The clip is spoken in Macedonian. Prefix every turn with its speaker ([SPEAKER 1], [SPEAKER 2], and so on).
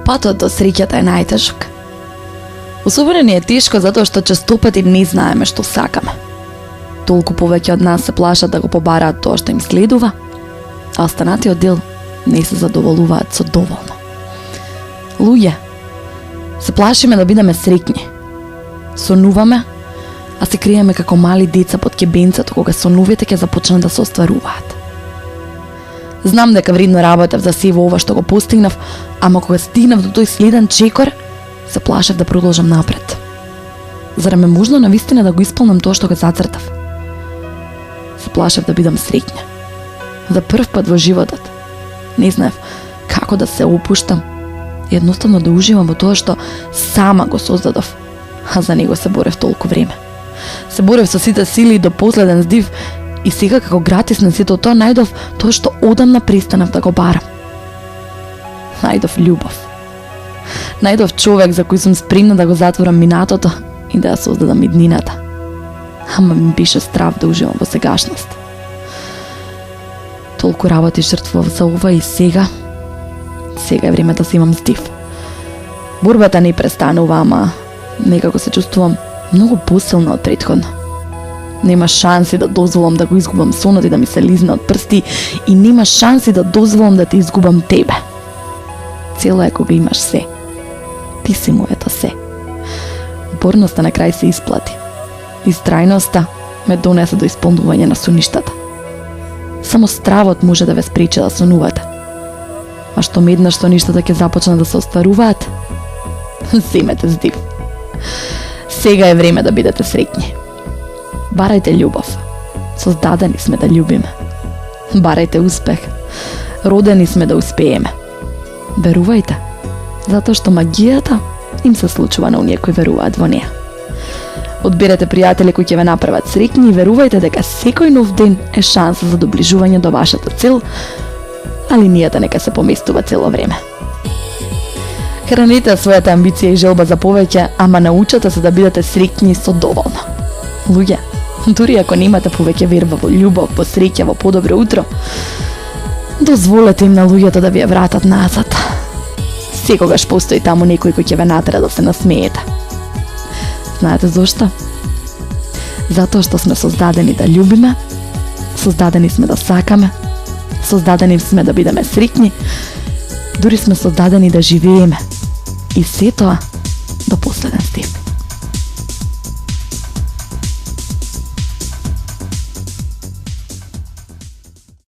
[SPEAKER 1] Патот до среќата е најтежок. Особено ни е тешко затоа што честопати не знаеме што сакаме. Толку повеќе од нас се плашат да го побараат тоа што им следува, а останатиот дел не се задоволуваат со доволно. Луѓе, се плашиме да бидеме среќни. Сонуваме, а се криеме како мали деца под ќебенцето кога соновите ќе започнат да се остваруваат. Знам дека вредно работев за сево ова што го постигнав, ама кога стигнав до тој следен чекор, се плашев да продолжам напред. Зарем е можно навистина да го исполнам тоа што го зацртав? Се плашев да бидам среќна. За прв пат во животот не знаев како да се опуштам, едноставно да уживам во тоа што сама го создадов, а за него се борев толку време. Се борев со сите сили до последен здив и сега како гратис на сето тоа најдов тоа што одамна престанав да го барам. Најдов љубов. Најдов човек за кој сум спремна да го затворам минатото и да ја создадам иднината. Ама ми беше страв да уживам во сегашност. Толку работи жртвував за ова и сега е време да се имам здив. Борбата не престанува, ама некако се чувствувам многу посилна од претходно. Нема шанси да дозволам да го изгубам сонот и да ми се лизна од прсти и нема шанси да дозволам да те изгубам тебе. Цело е кога имаш се. Ти си моето се. Упорноста на крај се исплати. Истрајноста ме донесе до исполнување на соништата. Само стравот може да ве спречи да сонувате. А што еднаш соништата ќе започнат да се остваруваат, земете здив. Сега е време да бидете среќни. Барајте љубов. Создадени сме да љубиме. Барајте успех. Родени сме да успееме. Верувајте, затоа што магијата им се случува на оние кои веруваат во неа. Одберете пријатели кои ќе ве направат среќни и верувајте дека секој нов ден е шанса за доближување до вашата цел, а линијата нека се поместува цело време. Хранете својата амбиција и желба за повеќе, ама научете се да бидете среќни со доволно. Луѓе, дури ако немате повеќе верба во љубов, во среќа, во подобро утро, дозволете им на луѓето да ви ја вратат назад. Секогаш постои таму некој кој ќе ве натера да се насмеете. Знаете зошто? Затоа што сме создадени да љубиме, создадени сме да сакаме, создадени сме да бидеме среќни, дури сме создадени да живееме. И се тоа